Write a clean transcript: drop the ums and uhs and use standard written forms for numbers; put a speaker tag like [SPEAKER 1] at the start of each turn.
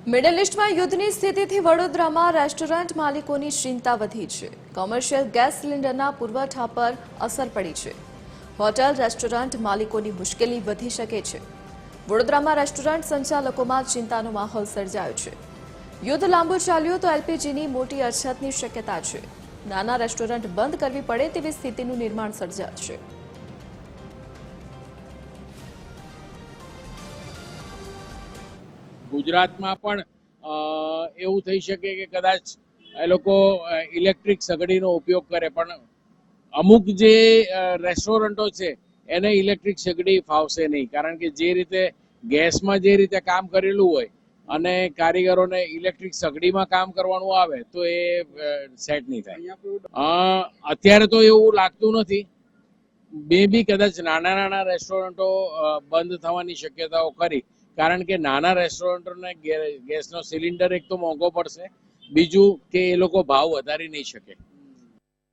[SPEAKER 1] Middle ઇસ્ટમાં યુદ્ધની સ્થિતિથી વડોદરામાં રેસ્ટોરન્ટ માલિકોની ચિંતા વધી છે. કોમર્શિયલ ગેસ સિલિન્ડરના પુરવઠા પર અસર પડી છે. હોટેલ રેસ્ટોરન્ટ માલિકોની મુશ્કેલી વધી શકે છે. વડોદરામાં રેસ્ટોરન્ટ સંચાલકોમાં ચિંતાનો માહોલ સર્જાયો છે. યુદ્ધ લાંબુ ચાલ્યું તો એલપીજીની મોટી અછતની શક્યતા છે. નાના રેસ્ટોરન્ટ બંધ કરવી પડે તેવી સ્થિતિનું નિર્માણ સર્જાશે.
[SPEAKER 2] ગુજરાતમાં પણ એવું થઈ શકે કે કદાચ એ લોકો ઇલેક્ટ્રિક સગડીનો ઉપયોગ કરે, પણ અમુક જે રેસ્ટોરન્ટો છે એને ઇલેક્ટ્રિક સગડી ફાવશે નહીં, કારણ કે જે રીતે ગેસમાં જે રીતે કામ કરેલું હોય અને કારીગરોને ઇલેક્ટ્રિક સગડીમાં કામ કરવાનું આવે તો એ સેટ નહીં થાય. અત્યારે તો એવું લાગતું નથી. બે બી કદાચ નાના રેસ્ટોરન્ટો બંધ થવાની શક્યતાઓ ખરી, કારણ કે નાના રેસ્ટોરન્ટોને ગેસનો સિલિન્ડર એક તો મોંઘો પડશે, બીજું કે એ લોકો ભાવ વધારી નહીં શકે.